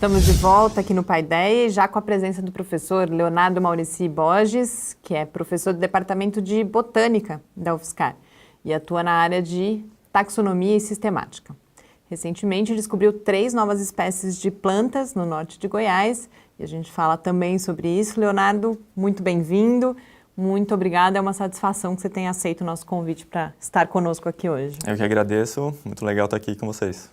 Estamos de volta aqui no Paideia, já com a presença do professor Leonardo Maurici Borges, que é professor do Departamento de Botânica da UFSCar e atua na área de taxonomia e sistemática. Recentemente descobriu 3 novas espécies de plantas no norte de Goiás e a gente fala também sobre isso. Leonardo, muito bem-vindo, muito obrigada, é uma satisfação que você tenha aceito o nosso convite para estar conosco aqui hoje. Eu que agradeço, muito legal estar aqui com vocês.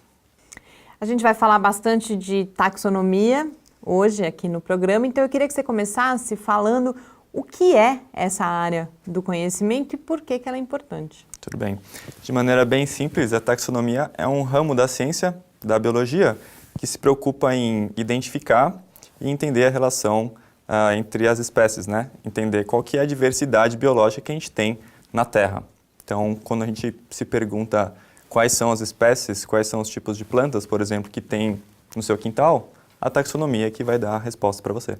A gente vai falar bastante de taxonomia hoje aqui no programa, então eu queria que você começasse falando o que é essa área do conhecimento e por que ela é importante. Tudo bem. De maneira bem simples, a taxonomia é um ramo da ciência, da biologia, que se preocupa em identificar e entender a relação entre as espécies, né? Entender qual que é a diversidade biológica que a gente tem na Terra. Então, quando a gente se pergunta quais são as espécies, quais são os tipos de plantas, por exemplo, que tem no seu quintal, a taxonomia é que vai dar a resposta para você.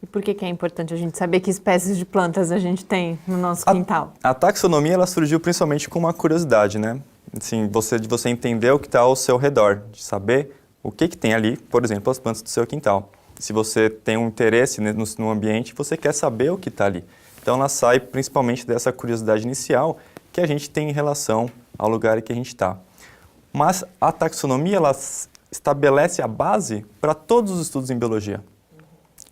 E por que é importante a gente saber que espécies de plantas a gente tem no nosso quintal? A taxonomia ela surgiu principalmente com uma curiosidade, né? Assim, de você entender o que está ao seu redor, de saber o que tem ali, por exemplo, as plantas do seu quintal. Se você tem um interesse no ambiente, você quer saber o que está ali. Então ela sai principalmente dessa curiosidade inicial que a gente tem em relação ao lugar em que a gente está. Mas a taxonomia ela estabelece a base para todos os estudos em biologia.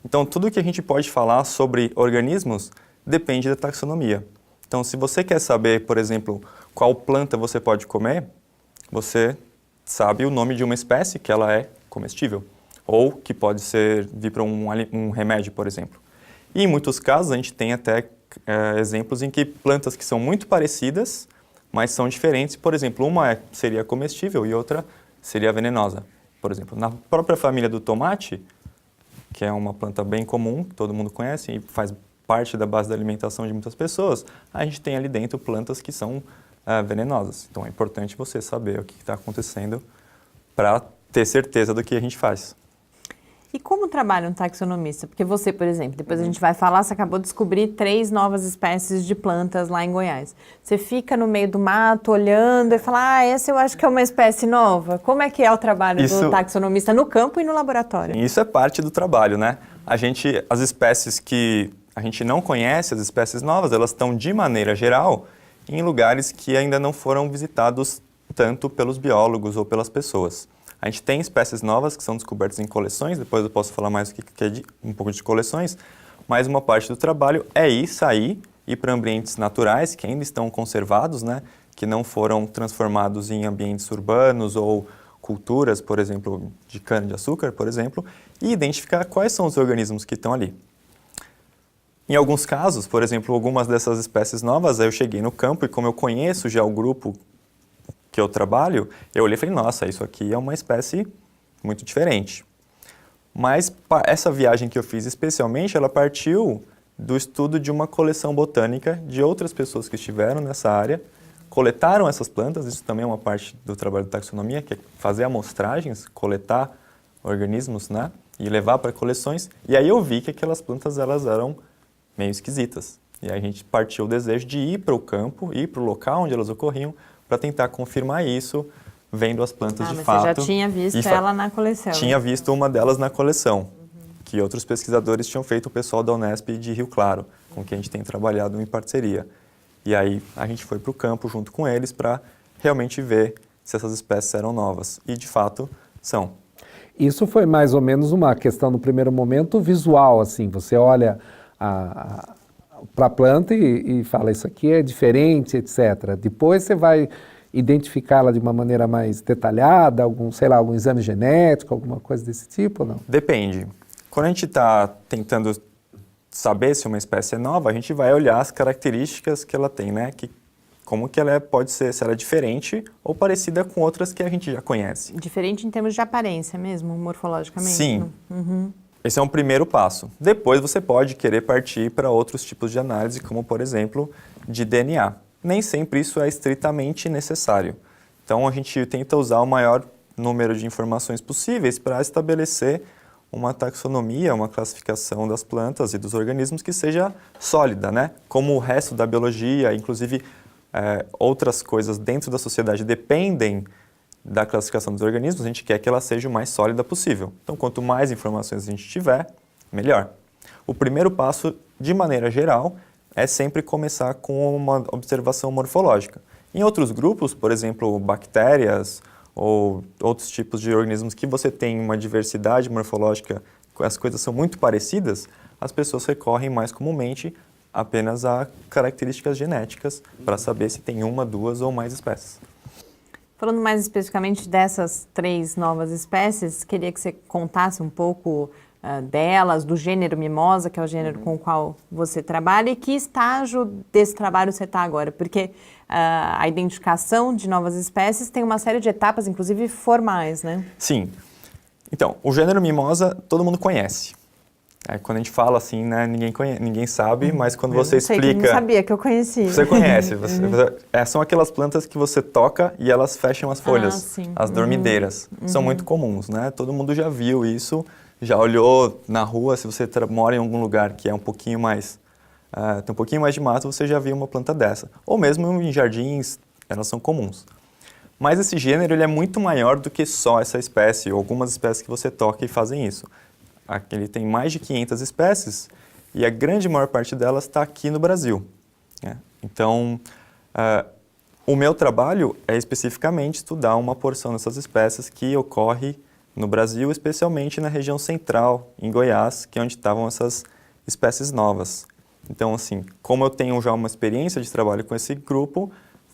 Então, tudo que a gente pode falar sobre organismos depende da taxonomia. Então, se você quer saber, por exemplo, qual planta você pode comer, você sabe o nome de uma espécie que ela é comestível, ou que pode vir para um remédio, por exemplo. E em muitos casos, a gente tem até exemplos em que plantas que são muito parecidas, mas são diferentes. Por exemplo, uma seria comestível e outra seria venenosa. Por exemplo, na própria família do tomate, que é uma planta bem comum, que todo mundo conhece e faz parte da base da alimentação de muitas pessoas, a gente tem ali dentro plantas que são venenosas. Então é importante você saber o que está acontecendo para ter certeza do que a gente faz. E como trabalha um taxonomista? Porque você, por exemplo, depois a gente vai falar, você acabou de descobrir 3 novas espécies de plantas lá em Goiás. Você fica no meio do mato olhando e fala, essa eu acho que é uma espécie nova. Como é que é o trabalho do taxonomista no campo e no laboratório? Isso é parte do trabalho, né? As espécies que a gente não conhece, as espécies novas, elas estão de maneira geral em lugares que ainda não foram visitados tanto pelos biólogos ou pelas pessoas. A gente tem espécies novas que são descobertas em coleções, depois eu posso falar mais um pouco de coleções, mas uma parte do trabalho é ir para ambientes naturais que ainda estão conservados, né, que não foram transformados em ambientes urbanos ou culturas, por exemplo, de cana-de-açúcar, por exemplo, e identificar quais são os organismos que estão ali. Em alguns casos, por exemplo, algumas dessas espécies novas, eu cheguei no campo e como eu conheço já o grupo que eu trabalho, eu olhei e falei, nossa, isso aqui é uma espécie muito diferente. Mas essa viagem que eu fiz especialmente, ela partiu do estudo de uma coleção botânica de outras pessoas que estiveram nessa área, coletaram essas plantas, isso também é uma parte do trabalho de taxonomia, que é fazer amostragens, coletar organismos, né, e levar para coleções, e aí eu vi que aquelas plantas elas eram meio esquisitas. E aí a gente partiu o desejo de ir para o campo, ir para o local onde elas ocorriam, para tentar confirmar isso, vendo as plantas de fato. Você já tinha visto ela na coleção? Tinha visto uma delas na coleção, que outros pesquisadores tinham feito, o pessoal da Unesp de Rio Claro, com quem a gente tem trabalhado em parceria. E aí a gente foi para o campo junto com eles para realmente ver se essas espécies eram novas. E de fato são. Isso foi mais ou menos uma questão no primeiro momento visual, assim, você olha para a planta e fala, isso aqui é diferente, etc. Depois você vai identificá-la de uma maneira mais detalhada, algum exame genético, alguma coisa desse tipo ou não? Depende. Quando a gente está tentando saber se uma espécie é nova, a gente vai olhar as características que ela tem, né? Como que ela pode ser, se ela é diferente ou parecida com outras que a gente já conhece. Diferente em termos de aparência mesmo, morfologicamente? Sim. Esse é um primeiro passo. Depois você pode querer partir para outros tipos de análise, como por exemplo, de DNA. Nem sempre isso é estritamente necessário. Então a gente tenta usar o maior número de informações possíveis para estabelecer uma taxonomia, uma classificação das plantas e dos organismos que seja sólida, né? Como o resto da biologia, inclusive outras coisas dentro da sociedade dependem da classificação dos organismos, a gente quer que ela seja o mais sólida possível. Então, quanto mais informações a gente tiver, melhor. O primeiro passo, de maneira geral, é sempre começar com uma observação morfológica. Em outros grupos, por exemplo, bactérias ou outros tipos de organismos que você tem uma diversidade morfológica, as coisas são muito parecidas, as pessoas recorrem mais comumente apenas a características genéticas para saber se tem uma, duas ou mais espécies. Falando mais especificamente dessas 3 novas espécies, queria que você contasse um pouco delas, do gênero Mimosa, que é o gênero com o qual você trabalha, e que estágio desse trabalho você está agora, porque a identificação de novas espécies tem uma série de etapas, inclusive formais, né? Sim. Então, o gênero Mimosa todo mundo conhece. Quando a gente fala assim, né, ninguém sabe, mas quando você explica... Eu não sabia que eu conhecia. Você conhece. São aquelas plantas que você toca e elas fecham as folhas, as dormideiras. São muito comuns, né? Todo mundo já viu isso, já olhou na rua, se você mora em algum lugar que é um pouquinho mais... tem um pouquinho mais de mato, você já viu uma planta dessa. Ou mesmo em jardins, elas são comuns. Mas esse gênero ele é muito maior do que só essa espécie, ou algumas espécies que você toca e fazem isso. Ele tem mais de 500 espécies e a grande maior parte delas está aqui no Brasil. Né? Então, o meu trabalho é especificamente estudar uma porção dessas espécies que ocorre no Brasil, especialmente na região central, em Goiás, que é onde estavam essas espécies novas. Então, assim, como eu tenho já uma experiência de trabalho com esse grupo,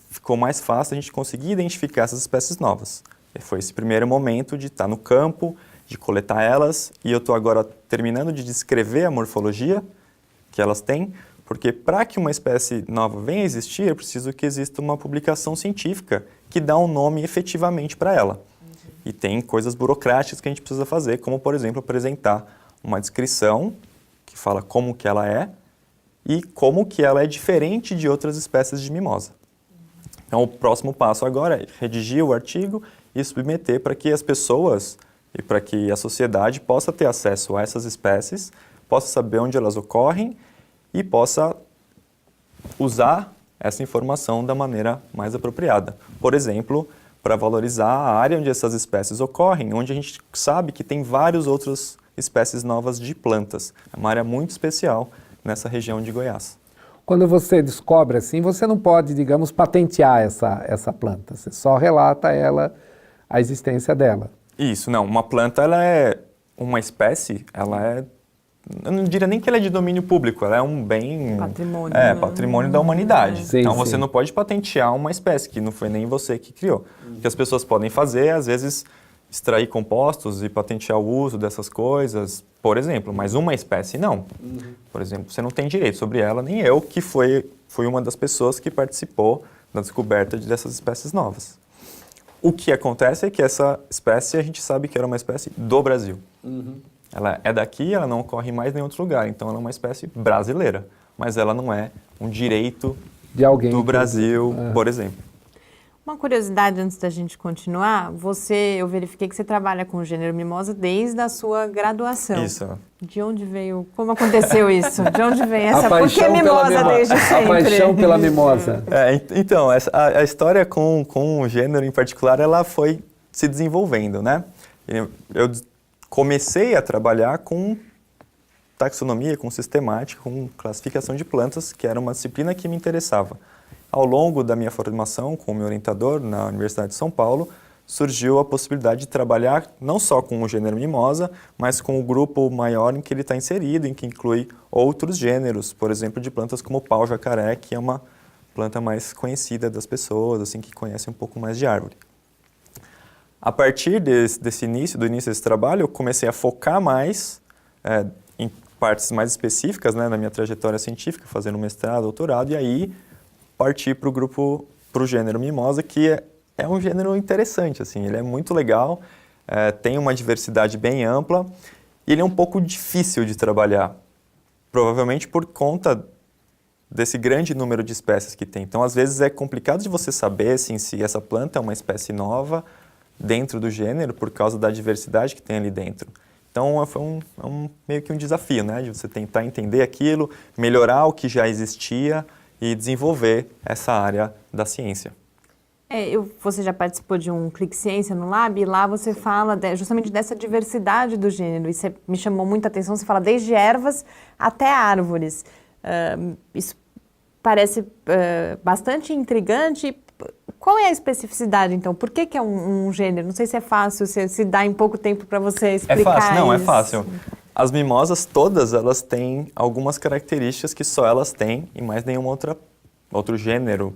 ficou mais fácil a gente conseguir identificar essas espécies novas. E foi esse primeiro momento de estar no campo, de coletar elas, e eu estou agora terminando de descrever a morfologia que elas têm, porque para que uma espécie nova venha a existir, é preciso que exista uma publicação científica que dá um nome efetivamente para ela. E tem coisas burocráticas que a gente precisa fazer, como, por exemplo, apresentar uma descrição que fala como que ela é e como que ela é diferente de outras espécies de mimosa. Então, o próximo passo agora é redigir o artigo e submeter para que as pessoas e para que a sociedade possa ter acesso a essas espécies, possa saber onde elas ocorrem e possa usar essa informação da maneira mais apropriada. Por exemplo, para valorizar a área onde essas espécies ocorrem, onde a gente sabe que tem várias outras espécies novas de plantas. É uma área muito especial nessa região de Goiás. Quando você descobre assim, você não pode, digamos, patentear essa planta. Você só relata a existência dela. Isso, não. Uma planta, ela é uma espécie, ela é... Eu não diria nem que ela é de domínio público, ela é um bem... Patrimônio. Patrimônio da humanidade. Sim, então sim. você não pode patentear uma espécie, que não foi nem você que criou. O que as pessoas podem fazer é, às vezes, extrair compostos e patentear o uso dessas coisas, por exemplo, mas uma espécie não. Por exemplo, você não tem direito sobre ela, nem eu, que fui uma das pessoas que participou da descoberta dessas espécies novas. O que acontece é que essa espécie, a gente sabe que era uma espécie do Brasil. Ela é daqui, ela não ocorre mais em nenhum outro lugar, então ela é uma espécie brasileira, mas ela não é um direito De alguém do Brasil, por exemplo. Uma curiosidade antes da gente continuar, eu verifiquei que você trabalha com o gênero Mimosa desde a sua graduação. Isso. De onde veio, como aconteceu isso? De onde vem essa? Por que paixão pela Mimosa desde sempre? A paixão pela mimosa. Então, a história com o gênero em particular, ela foi se desenvolvendo, né? Eu comecei a trabalhar com taxonomia, com sistemática, com classificação de plantas, que era uma disciplina que me interessava. Ao longo da minha formação com o meu orientador na Universidade de São Paulo, surgiu a possibilidade de trabalhar não só com o gênero Mimosa, mas com o grupo maior em que ele está inserido, em que inclui outros gêneros, por exemplo, de plantas como o pau-jacaré, que é uma planta mais conhecida das pessoas, assim, que conhecem um pouco mais de árvore. A partir do início desse trabalho, eu comecei a focar mais em partes mais específicas, né, na minha trajetória científica, fazendo mestrado, doutorado, e aí partir para o gênero Mimosa, que é um gênero interessante, assim, ele é muito legal, tem uma diversidade bem ampla, e ele é um pouco difícil de trabalhar, provavelmente por conta desse grande número de espécies que tem. Então, às vezes, é complicado de você saber assim, se essa planta é uma espécie nova dentro do gênero, por causa da diversidade que tem ali dentro. Então, foi meio que um desafio, né, de você tentar entender aquilo, melhorar o que já existia, e desenvolver essa área da ciência. Você já participou de um Clique Ciência no Lab, e lá você fala justamente dessa diversidade do gênero, e você me chamou muita atenção, você fala desde ervas até árvores. Isso parece bastante intrigante. Qual é a especificidade, então? Por que é um gênero? Não sei se é fácil, se dá em pouco tempo para você explicar. É fácil, não, é isso. fácil. As mimosas todas, elas têm algumas características que só elas têm e mais nenhum outro gênero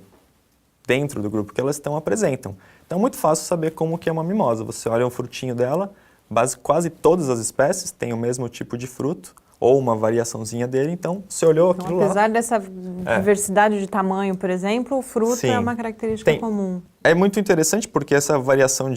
dentro do grupo que elas apresentam. Então é muito fácil saber como que é uma mimosa. Você olha um frutinho dela, quase todas as espécies têm o mesmo tipo de fruto ou uma variaçãozinha dele, então você olhou aquilo lá. Apesar dessa diversidade de tamanho, por exemplo, o fruto Sim, é uma característica comum. É muito interessante porque essa variação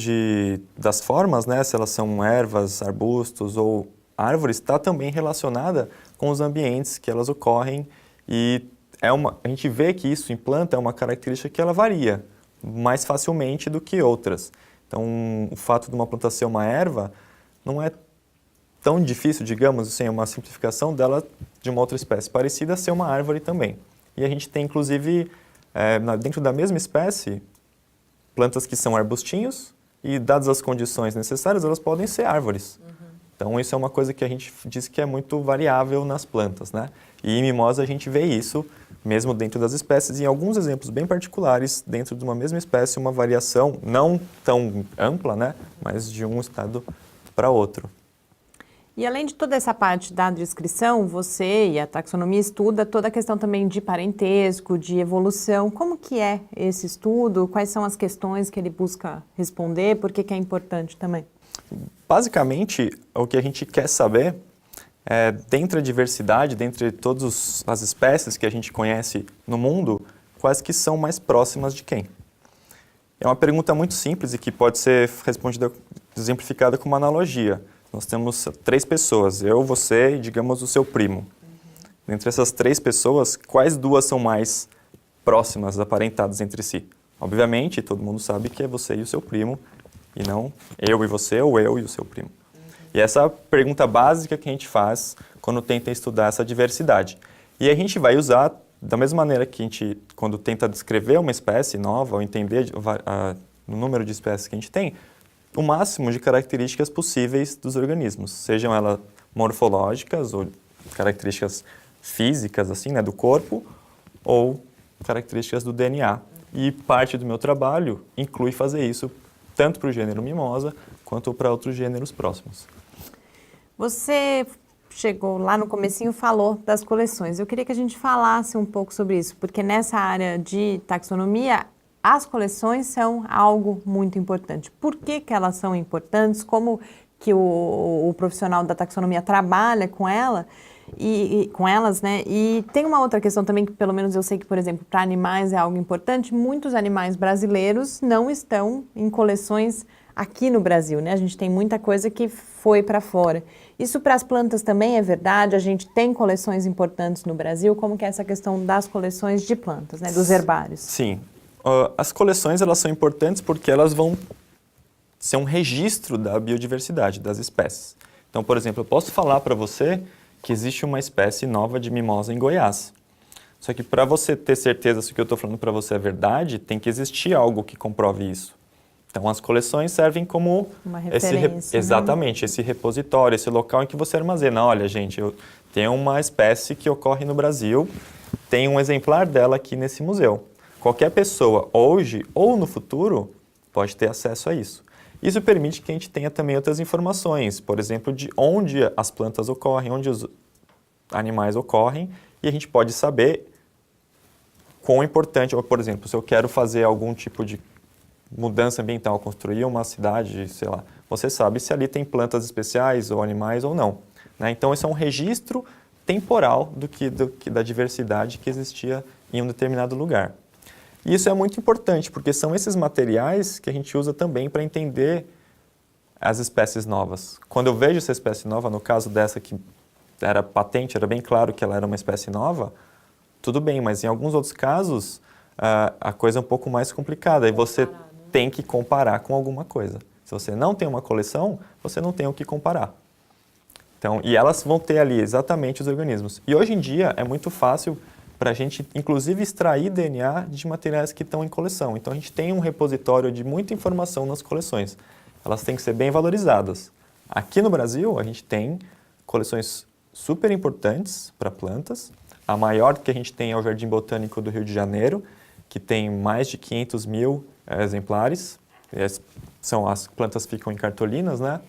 das formas, né, se elas são ervas, arbustos ou árvores, está também relacionada com os ambientes que elas ocorrem e a gente vê que isso em planta é uma característica que ela varia mais facilmente do que outras. Então, o fato de uma planta ser uma erva não é tão difícil, digamos assim, é uma simplificação dela de uma outra espécie parecida ser uma árvore também. E a gente tem, inclusive, dentro da mesma espécie, plantas que são arbustinhos e, dadas as condições necessárias, elas podem ser árvores. Então, isso é uma coisa que a gente diz que é muito variável nas plantas, né? E em mimosa a gente vê isso, mesmo dentro das espécies, em alguns exemplos bem particulares, dentro de uma mesma espécie, uma variação não tão ampla, né? Mas de um estado para outro. E além de toda essa parte da descrição, você e a taxonomia estuda toda a questão também de parentesco, de evolução. Como que é esse estudo? Quais são as questões que ele busca responder? Por que é importante também? Basicamente, o que a gente quer saber é, dentro da diversidade, dentre todas as espécies que a gente conhece no mundo, quais que são mais próximas de quem? É uma pergunta muito simples e que pode ser respondida, exemplificada com uma analogia. Nós temos 3 pessoas, eu, você e, digamos, o seu primo. Dentre essas 3 pessoas, quais 2 são mais próximas, aparentadas entre si? Obviamente, todo mundo sabe que é você e o seu primo, e não eu e você ou eu e o seu primo. E essa é a pergunta básica que a gente faz quando tenta estudar essa diversidade. E a gente vai usar, da mesma maneira que a gente, quando tenta descrever uma espécie nova ou entender o número de espécies que a gente tem, o máximo de características possíveis dos organismos, sejam elas morfológicas ou características físicas, assim, né, do corpo, ou características do DNA. E parte do meu trabalho inclui fazer isso tanto para o gênero mimosa quanto para outros gêneros próximos. Você chegou lá no comecinho, falou das coleções. Eu queria que a gente falasse um pouco sobre isso, porque nessa área de taxonomia, as coleções são algo muito importante. Por que elas são importantes? Como que o profissional da taxonomia trabalha com ela e com elas, né? E tem uma outra questão também que, pelo menos eu sei que, por exemplo, para animais é algo importante. Muitos animais brasileiros não estão em coleções aqui no Brasil, né? A gente tem muita coisa que foi para fora. Isso para as plantas também é verdade? A gente tem coleções importantes no Brasil? Como que é essa questão das coleções de plantas, né? Dos herbários? Sim. As coleções, elas são importantes porque elas vão ser um registro da biodiversidade das espécies. Então, por exemplo, eu posso falar para você que existe uma espécie nova de mimosa em Goiás. Só que para você ter certeza se o que eu estou falando para você é verdade, tem que existir algo que comprove isso. Então, as coleções servem como uma referência, exatamente, esse repositório, esse local em que você armazena. Olha, gente, eu tenho uma espécie que ocorre no Brasil, tem um exemplar dela aqui nesse museu. Qualquer pessoa, hoje ou no futuro, pode ter acesso a isso. Isso permite que a gente tenha também outras informações, por exemplo, de onde as plantas ocorrem, onde os animais ocorrem, e a gente pode saber quão importante, ou, por exemplo, se eu quero fazer algum tipo de mudança ambiental, construir uma cidade, sei lá, você sabe se ali tem plantas especiais ou animais ou não, né? Então, esse é um registro temporal da diversidade que existia em um determinado lugar. E isso é muito importante, porque são esses materiais que a gente usa também para entender as espécies novas. Quando eu vejo essa espécie nova, no caso dessa que era patente, era bem claro que ela era uma espécie nova, tudo bem, mas em alguns outros casos a coisa é um pouco mais complicada e você tem que comparar com alguma coisa. Se você não tem uma coleção, você não tem o que comparar. Então, e elas vão ter ali exatamente os organismos. E hoje em dia é muito fácil para a gente, inclusive, extrair DNA de materiais que estão em coleção. Então, a gente tem um repositório de muita informação nas coleções. Elas têm que ser bem valorizadas. Aqui no Brasil, a gente tem coleções super importantes para plantas. A maior que a gente tem é o Jardim Botânico do Rio de Janeiro, que tem mais de 500 mil exemplares. As plantas ficam em cartolinas, né?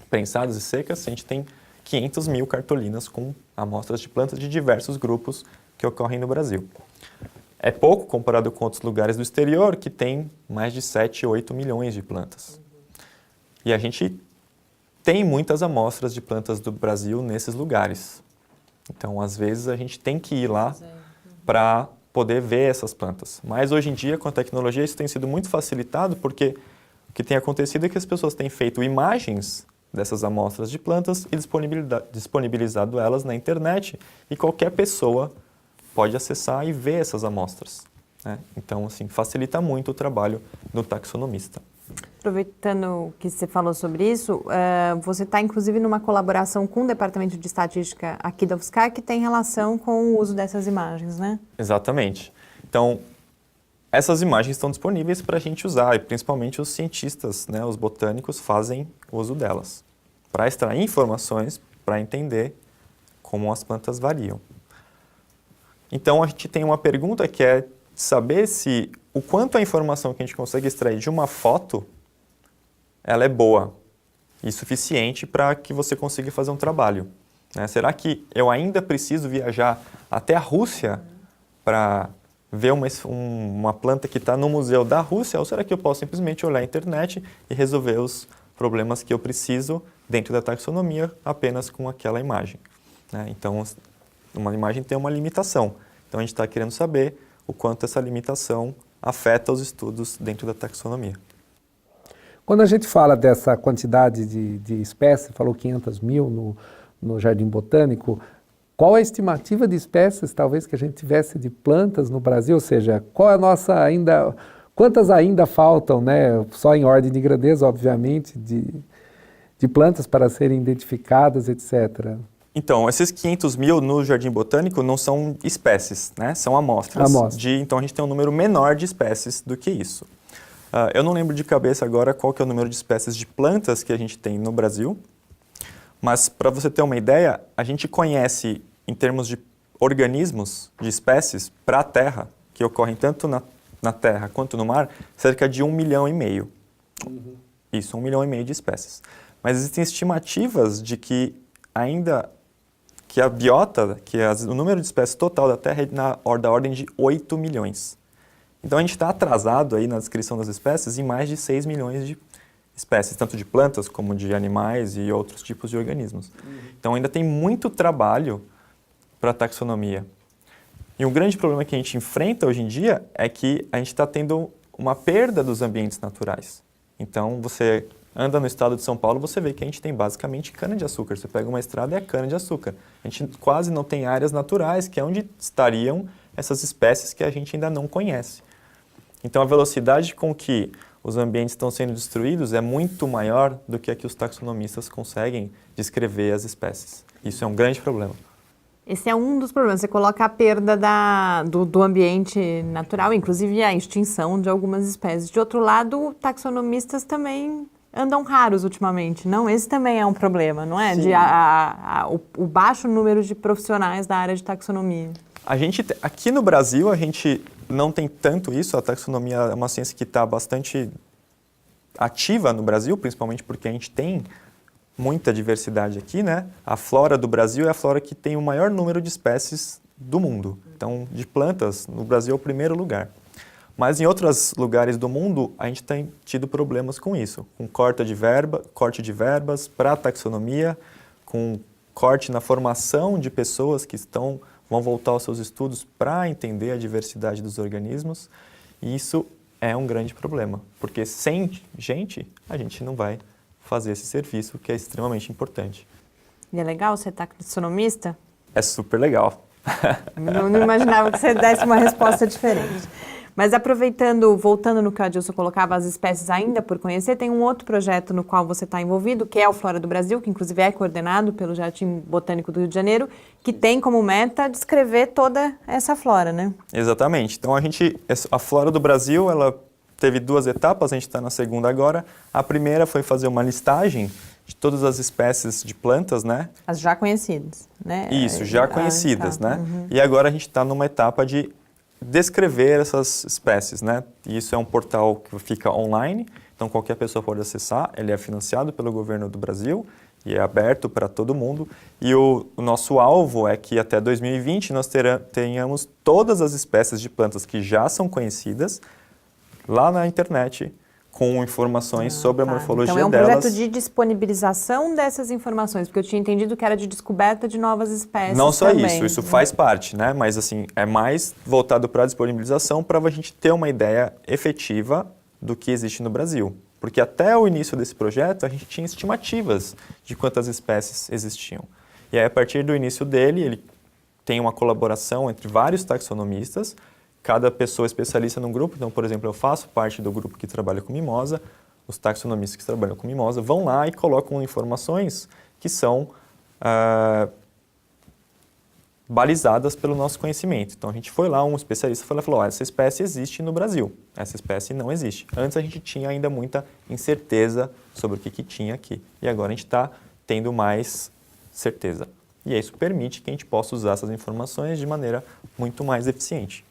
Prensadas e secas. A gente tem 500 mil cartolinas com amostras de plantas de diversos grupos que ocorrem no Brasil. É pouco comparado com outros lugares do exterior, que tem mais de 7, 8 milhões de plantas. E a gente tem muitas amostras de plantas do Brasil nesses lugares. Então, às vezes, a gente tem que ir lá para poder ver essas plantas. Mas, hoje em dia, com a tecnologia, isso tem sido muito facilitado, porque o que tem acontecido é que as pessoas têm feito imagens dessas amostras de plantas e disponibilizado elas na internet, e qualquer pessoa pode acessar e ver essas amostras, né? Então, assim, facilita muito o trabalho do taxonomista. Aproveitando que você falou sobre isso, você está inclusive numa colaboração com o Departamento de Estatística aqui da UFSCar que tem relação com o uso dessas imagens, né? Exatamente. Então, essas imagens estão disponíveis para a gente usar, e principalmente os cientistas, né, os botânicos, fazem uso delas para extrair informações, para entender como as plantas variam. Então, a gente tem uma pergunta que é saber se o quanto a informação que a gente consegue extrair de uma foto, ela é boa e suficiente para que você consiga fazer um trabalho, né? Será que eu ainda preciso viajar até a Rússia para ver uma planta que está no museu da Rússia, ou será que eu posso simplesmente olhar a internet e resolver os problemas que eu preciso dentro da taxonomia apenas com aquela imagem, né? Então, uma imagem tem uma limitação. Então, a gente está querendo saber o quanto essa limitação afeta os estudos dentro da taxonomia. Quando a gente fala dessa quantidade de espécies, falou 500 mil no Jardim Botânico, qual a estimativa de espécies, talvez, que a gente tivesse de plantas no Brasil? Ou seja, qual é a nossa quantas ainda faltam, né? Só em ordem de grandeza, obviamente, de plantas para serem identificadas, etc. Então, esses 500 mil no Jardim Botânico não são espécies, né? São amostras. Então, a gente tem um número menor de espécies do que isso. Eu não lembro de cabeça agora qual que é o número de espécies de plantas que a gente tem no Brasil, mas para você ter uma ideia, a gente conhece, em termos de organismos, de espécies, para a Terra, que ocorrem tanto na Terra quanto no mar, cerca de 1,5 milhão. Isso, 1,5 milhão de espécies. Mas existem estimativas de que a biota, o número de espécies total da Terra é da ordem de 8 milhões. Então, a gente está atrasado aí na descrição das espécies em mais de 6 milhões de espécies, tanto de plantas como de animais e outros tipos de organismos. Então, ainda tem muito trabalho para a taxonomia. E um grande problema que a gente enfrenta hoje em dia é que a gente está tendo uma perda dos ambientes naturais. Então, você anda no estado de São Paulo, você vê que a gente tem basicamente cana-de-açúcar. Você pega uma estrada e é cana-de-açúcar. A gente quase não tem áreas naturais, que é onde estariam essas espécies que a gente ainda não conhece. Então, a velocidade com que os ambientes estão sendo destruídos é muito maior do que a que os taxonomistas conseguem descrever as espécies. Isso é um grande problema. Esse é um dos problemas. Você coloca a perda do ambiente natural, inclusive a extinção de algumas espécies. De outro lado, taxonomistas também andam raros ultimamente, não? Esse também é um problema, não é? O baixo número de profissionais da área de taxonomia. Aqui no Brasil, a gente não tem tanto isso. A taxonomia é uma ciência que está bastante ativa no Brasil, principalmente porque a gente tem muita diversidade aqui, né? A flora do Brasil é a flora que tem o maior número de espécies do mundo. Então, de plantas, no Brasil é o primeiro lugar. Mas em outros lugares do mundo, a gente tem tido problemas com isso, com corte de verbas para a taxonomia, com corte na formação de pessoas que vão voltar aos seus estudos para entender a diversidade dos organismos. E isso é um grande problema, porque sem gente, a gente não vai fazer esse serviço, que é extremamente importante. E é legal ser taxonomista? É super legal. Não imaginava que você desse uma resposta diferente. Mas aproveitando, voltando no que o Adilson colocava, as espécies ainda por conhecer, tem um outro projeto no qual você está envolvido, que é o Flora do Brasil, que inclusive é coordenado pelo Jardim Botânico do Rio de Janeiro, que tem como meta descrever toda essa flora, né? Exatamente. Então a Flora do Brasil, ela teve 2 etapas, a gente está na segunda agora. A primeira foi fazer uma listagem de todas as espécies de plantas, né? As já conhecidas, né? Isso, já conhecidas, tá. né? E agora a gente está numa etapa de descrever essas espécies, né? E isso é um portal que fica online, então qualquer pessoa pode acessar. Ele é financiado pelo governo do Brasil e é aberto para todo mundo. E o nosso alvo é que até 2020 nós tenhamos todas as espécies de plantas que já são conhecidas lá na internet, com informações sobre a morfologia delas. Então é um projeto de disponibilização dessas informações, porque eu tinha entendido que era de descoberta de novas espécies. Não só também. isso faz parte, né? Mas assim, é mais voltado para a disponibilização para a gente ter uma ideia efetiva do que existe no Brasil. Porque até o início desse projeto a gente tinha estimativas de quantas espécies existiam. E aí a partir do início dele, ele tem uma colaboração entre vários taxonomistas, cada pessoa especialista num grupo. Então, por exemplo, eu faço parte do grupo que trabalha com mimosa, os taxonomistas que trabalham com mimosa vão lá e colocam informações que são balizadas pelo nosso conhecimento. Então, a gente foi lá, um especialista falou, essa espécie existe no Brasil, essa espécie não existe. Antes a gente tinha ainda muita incerteza sobre o que tinha aqui, e agora a gente está tendo mais certeza. E isso permite que a gente possa usar essas informações de maneira muito mais eficiente.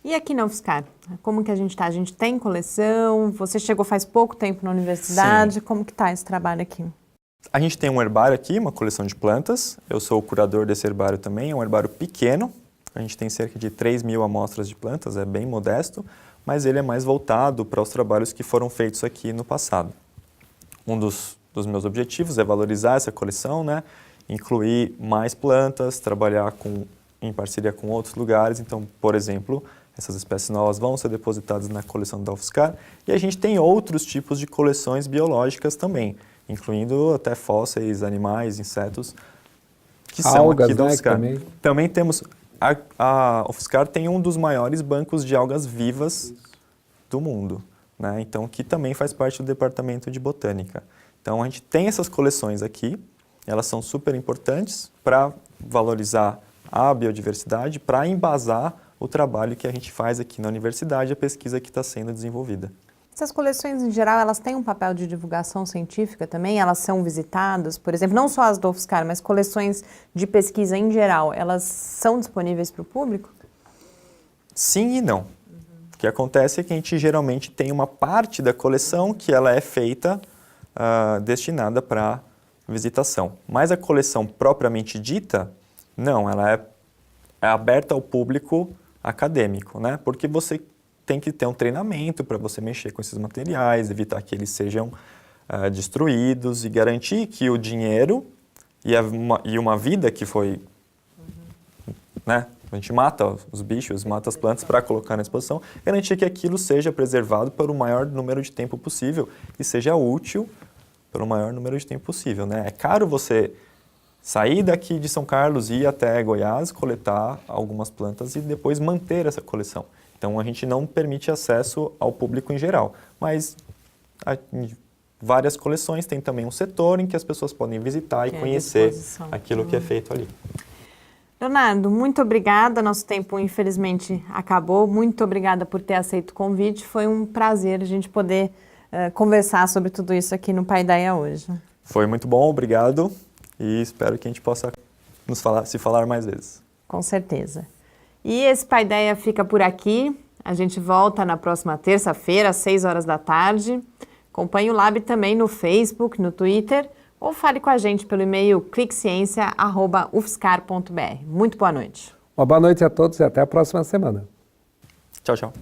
E aqui na UFSCar, como que a gente está? A gente tem coleção? Você chegou faz pouco tempo na universidade? Sim. Como que está esse trabalho aqui? A gente tem um herbário aqui, uma coleção de plantas. Eu sou o curador desse herbário também. É um herbário pequeno. A gente tem cerca de 3.000 amostras de plantas, é bem modesto, mas ele é mais voltado para os trabalhos que foram feitos aqui no passado. Um dos meus objetivos é valorizar essa coleção, né? Incluir mais plantas, trabalhar em parceria com outros lugares. Então, por exemplo, essas espécies novas vão ser depositadas na coleção da UFSCar. E a gente tem outros tipos de coleções biológicas também, incluindo até fósseis, animais, insetos, que são aqui da UFSCar. Também temos... A UFSCar tem um dos maiores bancos de algas vivas do mundo, né? Então, que também faz parte do Departamento de Botânica. Então, a gente tem essas coleções aqui, elas são super importantes para valorizar a biodiversidade, para embasar o trabalho que a gente faz aqui na universidade, a pesquisa que está sendo desenvolvida. Essas coleções, em geral, elas têm um papel de divulgação científica também? Elas são visitadas, por exemplo, não só as do UFSCar, mas coleções de pesquisa em geral, elas são disponíveis para o público? Sim e não. O que acontece é que a gente geralmente tem uma parte da coleção que ela é feita, destinada para visitação. Mas a coleção propriamente dita, não, ela é aberta ao público acadêmico, né? Porque você tem que ter um treinamento para você mexer com esses materiais, evitar que eles sejam destruídos e garantir que o dinheiro e uma vida que foi... né? A gente mata os bichos, mata as plantas para colocar na exposição, garantir que aquilo seja preservado pelo maior número de tempo possível e seja útil pelo maior número de tempo possível, né? É caro você sair daqui de São Carlos e ir até Goiás, coletar algumas plantas e depois manter essa coleção. Então, a gente não permite acesso ao público em geral, mas em várias coleções tem também um setor em que as pessoas podem visitar e conhecer aquilo que é feito ali. Leonardo, muito obrigada. Nosso tempo, infelizmente, acabou. Muito obrigada por ter aceito o convite. Foi um prazer a gente poder conversar sobre tudo isso aqui no Paideia hoje. Foi muito bom, obrigado. E espero que a gente possa se falar mais vezes. Com certeza. E esse Paideia fica por aqui. A gente volta na próxima terça-feira, às 6 horas da tarde. Acompanhe o Lab também no Facebook, no Twitter, ou fale com a gente pelo e-mail cliqueciência@ufscar.br. Muito boa noite. Uma boa noite a todos e até a próxima semana. Tchau, tchau.